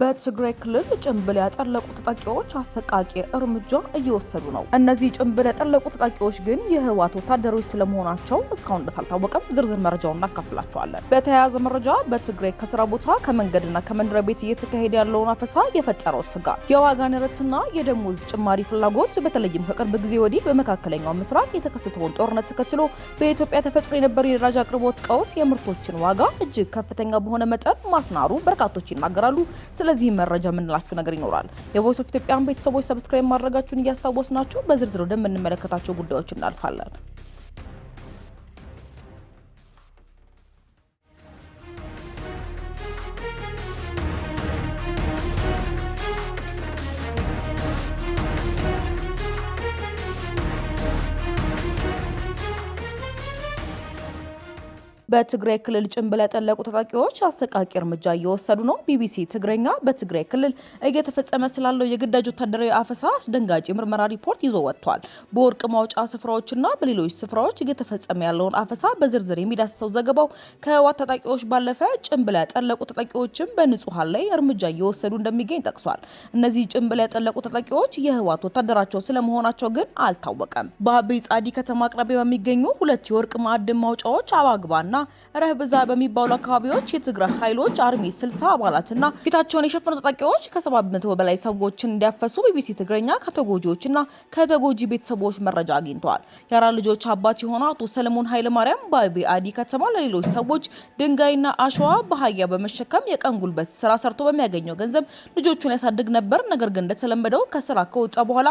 በትግራይ ክልል ጭንብል ያጠለቁ ታጣቂዎች አሰቃቂ እርምጃ እየወሰዱ ነው። እነዚህ ጭንብል ያጠለቁ ታጣቂዎች ግን የህወሓት ወታደሮች ስለመሆናቸው እስካሁን ድረስ አልታወቀም። ዝርዝር መረጃውን እናካፍላችኋለን። በተያያዘ መረጃ በትግራይ ከስራ ቦታ ከመንገድና ከመኖሪያ ቤት እየተካሄደ ያለውን አፈሳ የፈጠረው ስጋት፣ የዋጋ ንረትና የደሞዝ ጭማሪ ፍላጎት በተለይም ከቅርብ ጊዜ ወዲህ በመካከለኛው ምስራቅ የተከሰተውን ጦርነት ተከትሎ በኢትዮጵያ ተፈጥሮ የነበረው የነዳጅ አቅርቦት ቀውስ የምርቶችን ዋጋ እጅግ ከፍተኛ በሆነ መጠን ማስናሩ በርካቶች ይናገራሉ። ስለዚህ መረጃ የምንላችሁ ነገር ይኖራል። የቮይስ ኦፍ ኢትዮጵያን ቤተሰቦች ሰብስክራይብ ማድረጋችሁን እያስታወስናችሁ በዝርዝር ወደምንመለከታቸው ጉዳዮች እናልፋለን። በትግራይ ክልል ጭንብል ያጠለቁ ታጣቂዎች አሰቃቂ እርምጃ እየወሰዱ ነው። ቢቢሲ ትግረኛ በትግራይ ክልል እየተፈጸመ ስላለው የግዳጅ ወታደራዊ አፈሳ አስደንጋጭ ምርመራ ሪፖርት ይዞ ወጥቷል። በወርቅ ማውጫ ስፍራዎችና በሌሎች ስፍራዎች እየተፈጸመ ያለውን አፈሳ በዝርዝር የሚዳስሰው ዘገባው ከህወሓት ታጣቂዎች ባለፈ ጭንብል ያጠለቁ ታጣቂዎችም በንጹሃን ላይ እርምጃ እየወሰዱ እንደሚገኝ ጠቅሷል። እነዚህ ጭንብል ያጠለቁ ታጣቂዎች የህወሓት ወታደራቸው ስለመሆናቸው ግን አልታወቀም። በአቤ ጻዲ ከተማ አቅራቢያ በሚገኙ ሁለት የወርቅ ማዕድን ማውጫዎች አባግባና ረህብዛ በሚባሉ አካባቢዎች የትግራይ ኃይሎች አርሚ 60 አባላትና ፊታቸውን የሸፈኑ ታጣቂዎች ከ700 በላይ ሰዎችን እንዲያፈሱ ቢቢሲ ትግረኛ ከተጎጂዎችና ከተጎጂ ቤተሰቦች መረጃ አግኝተዋል። የአራት ልጆች አባት የሆነው አቶ ሰለሞን ኃይለ ማርያም በአቤ አዲ ከተማ ለሌሎች ሰዎች ድንጋይና አሸዋ በአህያ በመሸከም የቀን ጉልበት ስራ ሰርቶ በሚያገኘው ገንዘብ ልጆቹን ያሳድግ ነበር። ነገር ግን እንደተለመደው ከስራ ከወጣ በኋላ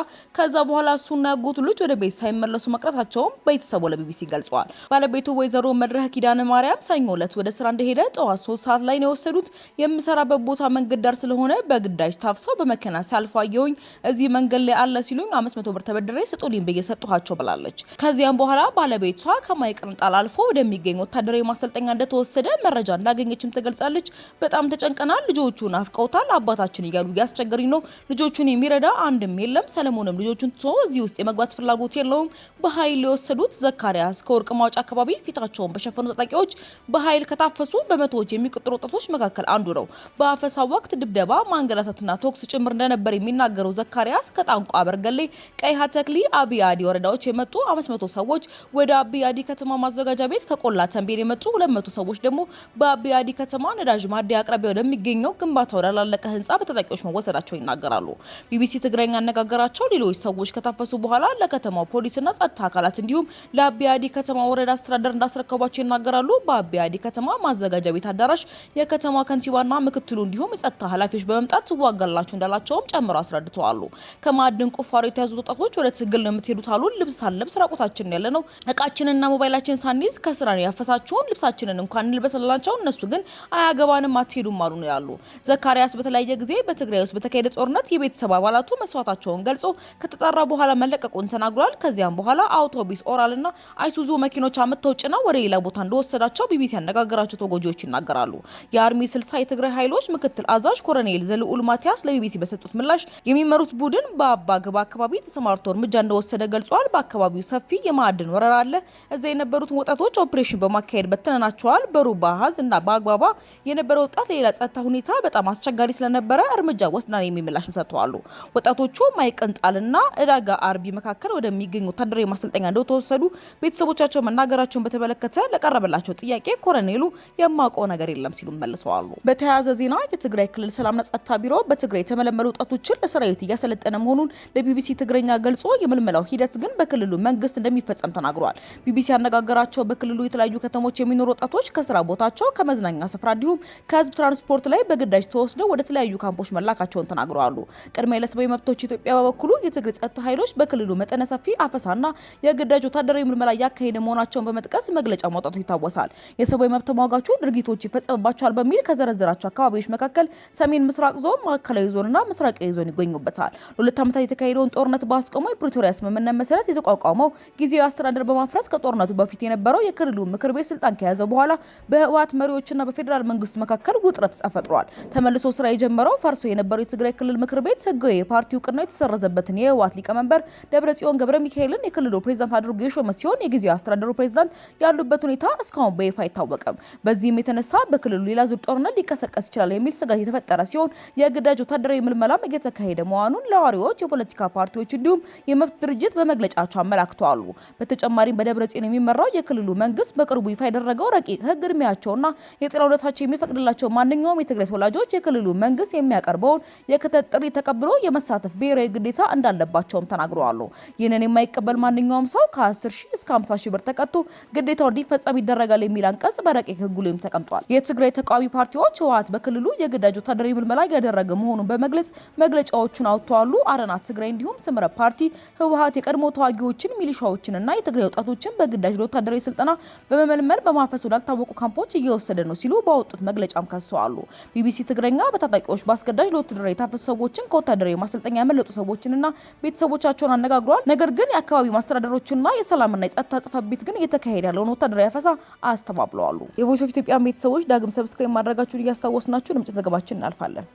እሱና ያጎቱ ልጅ ወደ ቤት ሳይመለሱ መቅረታቸውን ቤተሰቡ ለቢቢሲ ገልጸዋል። ባለቤቱ ወይዘሮ መድረህ ኪዳነ ማርያም ሰኞ ዕለት ወደ ስራ እንደሄደ ጠዋት 3 ሰዓት ላይ ነው የወሰዱት። የምሰራበት ቦታ መንገድ ዳር ስለሆነ በግዳጅ ታፍሰው በመኪና ሲያልፉ አየሁኝ። እዚህ መንገድ ላይ አለ ሲሉኝ 500 ብር ተበድሬ ስጡልኝ ብዬ ሰጥኋቸው ብላለች። ከዚያም በኋላ ባለቤቷ ከማይቅርንጣል አልፎ ወደሚገኝ ወታደራዊ ማሰልጠኛ እንደተወሰደ መረጃ እንዳገኘችም ትገልጻለች። በጣም ተጨንቀናል። ልጆቹ ናፍቀውታል። አባታችን እያሉ ያስቸገሩኝ ነው። ልጆቹን የሚረዳ አንድም የለም። ሰለሞንም ልጆቹን ትቶ እዚህ ውስጥ የመግባት ፍላጎት የለውም። በኃይል የወሰዱት ዘካሪያስ ከወርቅ ማውጫ አካባቢ ፊታቸውን በሸፈኑ ታጣቂዎች በኃይል ከታፈሱ በመቶዎች የሚቆጠሩ ወጣቶች መካከል አንዱ ነው። በአፈሳው ወቅት ድብደባ፣ ማንገላታትና ቶክስ ጭምር እንደነበር የሚናገረው ዘካሪያስ ከጣንቋ በርገሌ፣ ቀይ ሀተክሊ፣ አብያዲ ወረዳዎች የመጡ 500 ሰዎች ወደ አብያዲ ከተማ ማዘጋጃ ቤት፣ ከቆላ ተንቤን የመጡ 200 ሰዎች ደግሞ በአብያዲ ከተማ ነዳጅ ማደያ አቅራቢያ ወደሚገኘው ግንባታው ወዳላለቀ ህንጻ በታጣቂዎች መወሰዳቸው ይናገራሉ። ቢቢሲ ትግረኛ ያነጋገራቸው ሌሎች ሰዎች ከታፈሱ በኋላ ለከተማው ፖሊስና ጸጥታ አካላት እንዲሁም ለአብያዲ ከተማ ወረዳ አስተዳደር እንዳስረከቧቸው ይናገራሉ። በአብያዲ ከተማ ማዘጋጃ ቤት አዳራሽ የከተማ ከንቲባና ምክትሉ እንዲሁም የጸጥታ ኃላፊዎች በመምጣት ትዋጋላችሁ እንዳላቸውም ጨምሮ አስረድተዋል። ከማዕድን ቁፋሮ የተያዙ ወጣቶች ወደ ትግል ነው የምትሄዱት አሉ። ልብስ ሳንለብስ ራቁታችንን ያለ ነው፣ እቃችንና ሞባይላችን ሳንይዝ ከስራ ነው ያፈሳችሁን፣ ልብሳችንን እንኳን እንልበስላቸው፣ እነሱ ግን አያገባንም አትሄዱም አሉ ነው ያሉ። ዘካሪያስ በተለያየ ጊዜ በትግራይ ውስጥ በተካሄደ ጦርነት የቤተሰብ አባላቱ መስዋዕታቸውን ገልጾ ከተጣራ በኋላ መለቀቁን ተናግሯል። ከዚያም በኋላ አውቶቡስ ኦራልና አይሱዙ መኪኖች አመጣው ጭነው ወደ ሌላ ቦታ እንደወሰዳቸው ቢቢሲ ያነጋገራቸው ተጎጂዎች ይናገራሉ። የአርሚ 60 የትግራይ ኃይሎች ምክትል አዛዥ ኮሎኔል ዘልኡል ማቲያስ ለቢቢሲ በሰጡት ምላሽ የሚመሩት ቡድን በአባግባ አካባቢ ተሰማርቶ እርምጃ እንደወሰደ ገልጿል። በአካባቢው ሰፊ የማዕድን ወረራ አለ። እዛ የነበሩት ወጣቶች ኦፕሬሽን በማካሄድ በተነናቸዋል። በሩባሃዝ እና በአግባባ የነበረው ወጣት ሌላ ጸጥታ ሁኔታ በጣም አስቸጋሪ ስለነበረ እርምጃ ወስደናል የሚል ምላሽም ሰጥተዋል። ወጣቶቹ ማይቀንጣልና እዳጋ አርቢ መካከል ወደሚገኝ ወታደራዊ ማሰልጠኛ እንደተወሰዱ ቤተሰቦቻቸው መናገራቸውን በተመለከተ ለቀረበላቸው ጥያቄ ኮሎኔሉ የማውቀው ነገር የለም ሲሉ መልሰዋል። በተያያዘ ዜና የትግራይ ክልል ሰላምና ጸጥታ ቢሮ በትግራይ የተመለመሉ ወጣቶችን ለሰራዊት እያሰለጠነ መሆኑን ለቢቢሲ ትግረኛ ገልጾ የምልመላው ሂደት ግን በክልሉ መንግስት እንደሚፈጸም ተናግሯል። ቢቢሲ ያነጋገራቸው በክልሉ የተለያዩ ከተሞች የሚኖሩ ወጣቶች ከስራ ቦታቸው፣ ከመዝናኛ ስፍራ እንዲሁም ከህዝብ ትራንስፖርት ላይ በግዳጅ ተወስደው ወደ ተለያዩ ካምፖች መላካቸውን ተናግረዋል። ቅድሚያ ለሰብአዊ መብቶች ኢትዮጵያ በበኩሉ የትግራይ ጸጥታ ኃይሎች በክልሉ መጠነ ሰፊ አፈሳና የግዳጅ ወታደራዊ ምልመላ ያካሄደ መሆናቸውን በመጥቀስ መግለጫ ማውጣቱ ይታወሳል። የሰብአዊ መብት ተሟጋቹ ድርጊቶች ይፈጸምባቸዋል በሚል ከዘረዘራቸው አካባቢዎች መካከል ሰሜን ምስራቅ ዞን፣ ማዕከላዊ ዞንና ምስራቃዊ ዞን ይገኙበታል። ለሁለት ዓመታት የተካሄደውን ጦርነት ባስቆመው የፕሪቶሪያ ስምምነት መሰረት የተቋቋመው ጊዜያዊ አስተዳደር በማፍረስ ከጦርነቱ በፊት የነበረው የክልሉ ምክር ቤት ስልጣን ከያዘ በኋላ በህወሓት መሪዎችና በፌዴራል መንግስቱ መካከል ውጥረት ተፈጥሯል። ተመልሶ ስራ የጀመረው ፈርሶ የነበረው የትግራይ ክልል ምክር ቤት ህጋዊ የፓርቲው እውቅና የተሰረዘበትን የህወሓት ሊቀመንበር ደብረጽዮን ገብረ ሚካኤልን የክልሉ ፕሬዝዳንት አድርጎ የሾመ ሲሆን የጊዜያዊ አስተዳደሩ ፕሬዝዳንት ያሉበት ሁኔታ እስካሁን በይፋ አይታወቅም። በዚህም የተነሳ በክልሉ ሌላ ዙር ጦርነት ሊቀሰቀስ ይችላል የሚል ስጋት የተፈጠረ ሲሆን የግዳጅ ወታደራዊ ምልመላም እየተካሄደ መሆኑን ነዋሪዎች፣ የፖለቲካ ፓርቲዎች እንዲሁም የመብት ድርጅት በመግለጫቸው አመላክተዋል። በተጨማሪም በደብረጽዮን የሚመራው የክልሉ መንግስት በቅርቡ ይፋ ያደረገው ረቂቅ ህግ እድሜያቸውና የጤና ሁኔታቸው የሚፈቅድላቸው ማንኛውም የትግራይ ተወላጆች የክልሉ መንግስት የሚያቀርበውን የክተት ጥሪ ተቀብሎ የመሳተፍ ብሔራዊ ግዴታ እንዳለባቸውም ተናግረዋል። ይህንን የማይቀበል ማንኛውም ሰው ከ10 ሺህ እስከ 50 ሺህ ብር ተቀጥቶ ግዴታው እንዲፈጸም ይደረጋል የሚል አንቀጽ በረቂቅ ህጉ ላይም ተቀምጧል። የትግራይ ተቃዋሚ ፓርቲዎች ህወሓት በክልሉ የግዳጅ ወታደራዊ ምልመላ ያደረገ መሆኑን በመግለጽ መግለጫዎችን አውጥተዋል። አረና ትግራይ እንዲሁም ስምረት ፓርቲ ህወሓት የቀድሞ ተዋጊዎችን፣ ሚሊሻዎችንና የትግራይ ወጣቶችን በግዳጅ ወታደራዊ ስልጠና በመመልመል በማፈስ ወዳልታወቁ ካምፖች እየወሰደ ነው ሲሉ ባወጡት መግለጫም ከሰዋል። ቢቢሲ ትግረኛ በታጣቂዎች በአስገዳጅ ለውትድርና የታፈሱ ሰዎችን ከወታደራዊ ማሰልጠኛ ያመለጡ ሰዎችንና ቤተሰቦቻቸውን አነጋግሯል። ነገር ግን የአካባቢ ማስተዳደሮችና የሰላምና የጸጥታ ጽሕፈት ቤት ግን እየተካሄደ ያለውን ወታደራዊ አፈሳ አስተባብለዋል። የቮይስ ኦፍ ኢትዮጵያ ቤተሰቦች ዳግም ሰብስክራይብ ማድረጋችሁን እያስታወስናችሁ ንምጭ ዘገባችን እናልፋለን።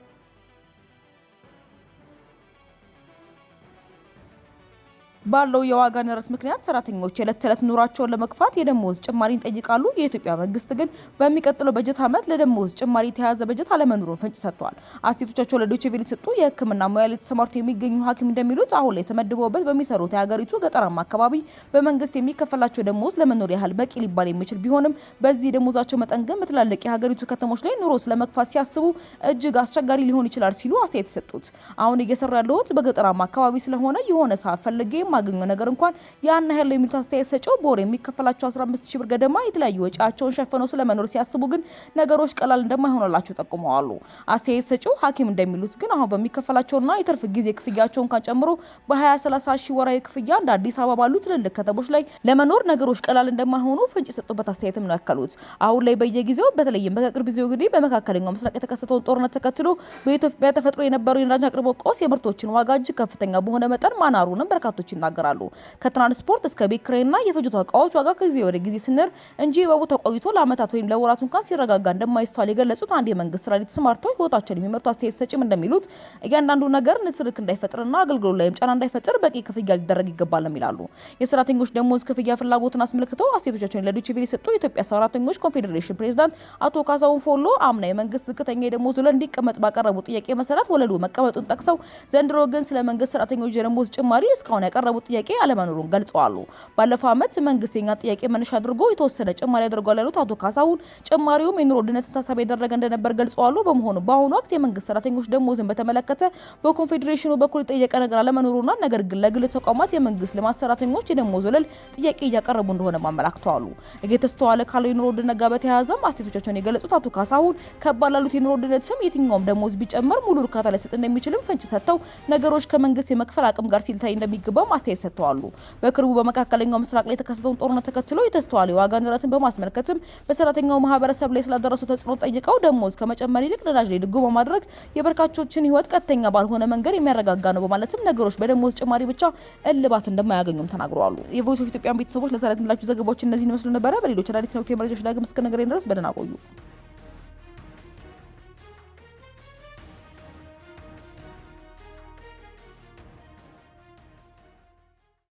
ባለው የዋጋ ንረት ምክንያት ሰራተኞች የዕለት ተዕለት ኑሯቸውን ለመግፋት የደሞዝ ጭማሪን ጠይቃሉ። የኢትዮጵያ መንግስት ግን በሚቀጥለው በጀት ዓመት ለደሞዝ ጭማሪ የተያዘ በጀት አለመኖሩን ፍንጭ ሰጥቷል። አስተያየቶቻቸው ለዶይቼ ቬለ የሰጡ የሕክምና ሙያ ላይ ተሰማርተው የሚገኙ ሐኪም እንደሚሉት አሁን ላይ ተመድበውበት በሚሰሩት የሀገሪቱ ገጠራማ አካባቢ በመንግስት የሚከፈላቸው ደሞዝ ለመኖር ያህል በቂ ሊባል የሚችል ቢሆንም በዚህ ደሞዛቸው መጠን ግን በትላልቅ የሀገሪቱ ከተሞች ላይ ኑሮ ስለመግፋት ሲያስቡ እጅግ አስቸጋሪ ሊሆን ይችላል ሲሉ አስተያየት ሰጡት። አሁን እየሰሩ ያለሁት በገጠራማ አካባቢ ስለሆነ የሆነ ሰዓት ፈልጌ ማገኘው ነገር እንኳን ያን ያህል የሚሉት አስተያየት ሰጪው በወር የሚከፈላቸው 15000 ብር ገደማ የተለያዩ ወጪያቸውን ሸፍነው ስለመኖር ሲያስቡ ግን ነገሮች ቀላል እንደማይሆንላቸው ጠቁመዋል። አስተያየት ሰጪው ሐኪም እንደሚሉት ግን አሁን በሚከፈላቸውና የትርፍ ጊዜ ክፍያቸውን ካጨምሮ በ20-30 ሺህ ወራዊ ክፍያ እንደ አዲስ አበባ ባሉ ትልልቅ ከተሞች ላይ ለመኖር ነገሮች ቀላል እንደማይሆኑ ፍንጭ የሰጡበት አስተያየትም ነው ያከሉት። አሁን ላይ በየጊዜው በተለይም በቅርብ ጊዜ ወዲህ በመካከለኛው ምስራቅ የተከሰተውን ጦርነት ተከትሎ በኢትዮጵያ ተፈጥሮ የነበረው የነዳጅ አቅርቦት ቀውስ የምርቶችን ዋጋ እጅግ ከፍተኛ በሆነ መጠን ማናሩንም በርካቶች ይናገራሉ። ከትራንስፖርት እስከ ቤት ኪራይና የፍጆታ እቃዎች ዋጋ ከጊዜ ወደ ጊዜ ስንር እንጂ በቦታው ቆይቶ ለአመታት ወይም ለወራት እንኳን ሲረጋጋ እንደማይስተዋል የገለጹት አንድ የመንግስት ስራ ላይ ተሰማርተው ህይወታቸውን የሚመሩ አስተያየት ሰጪም እንደሚሉት እያንዳንዱ ነገር ንትርክ እንዳይፈጥርና አገልግሎት ላይም ጫና እንዳይፈጥር በቂ ክፍያ ሊደረግ ይገባል ይላሉ። የሰራተኞች ደሞዝ ክፍያ ፍላጎትን አስመልክተው አስተያየቶቻቸውን ለዶይቼ ቬለ የሰጡ የኢትዮጵያ ሰራተኞች ኮንፌዴሬሽን ፕሬዝዳንት አቶ ካሳሁን ፎሎ አምና የመንግስት ዝቅተኛ የደሞዝ ወለል እንዲቀመጥ ባቀረቡ ጥያቄ መሰረት ወለሉ መቀመጡን ጠቅሰው ዘንድሮ ግን ስለ መንግስት ሰራተኞች የደሞዝ ጭማሪ እስካሁን ያቀረቡት ጥያቄ አለመኖሩን ገልጸዋል። ባለፈው አመት መንግስት ጥያቄ መነሻ አድርጎ የተወሰነ ጭማሪ አድርጓል ያሉት አቶ ካሳሁን ጭማሪውም የኑሮ ውድነትን ታሳቢ ያደረገ እንደነበር ገልጸዋል። በመሆኑ በአሁኑ ወቅት የመንግስት ሰራተኞች ደሞዝን በተመለከተ በኮንፌዴሬሽኑ በኩል የጠየቀ ነገር አለመኖሩና ነገር ግን ለግል ተቋማት የመንግስት ልማት ሰራተኞች የደሞዝ ወለል ጥያቄ እያቀረቡ እንደሆነ ማመላክተዋል። እየተስተዋለ ካለው የኑሮ ውድነት ጋር በተያያዘ አስተያየቶቻቸውን የገለጹት አቶ ካሳሁን ከባድ ላሉት የኑሮ ውድነት ስም የትኛውም ደሞዝ ቢጨመር ሙሉ እርካታ ሊሰጥ እንደሚችልም ፍንጭ ሰጥተው ነገሮች ከመንግስት የመክፈል አቅም ጋር ሲታይ እንደሚገባም አስተያየት ሰጥተዋል። በቅርቡ በመካከለኛው ምስራቅ ላይ የተከሰተውን ጦርነት ተከትሎ የተስተዋለ የዋጋ ንረትን በማስመልከትም በሰራተኛው ማህበረሰብ ላይ ስላደረሰው ተጽዕኖ ጠይቀው ደሞዝ ከመጨመር ይልቅ ነዳጅ ላይ ድጎማ ማድረግ የበርካቶችን ህይወት ቀጥተኛ ባልሆነ መንገድ የሚያረጋጋ ነው በማለትም ነገሮች በደሞዝ ጭማሪ ብቻ እልባት እንደማያገኙም ተናግረዋል። የቮይስ ኦፍ ኢትዮጵያ ቤተሰቦች ለዛሬ ያላችሁ ዘገባዎች እነዚህን ይመስሉ ነበር። በሌሎች አዳዲስ ነው መረጃዎች ዳግም እስከነገረኝ ድረስ በደህና ቆዩ።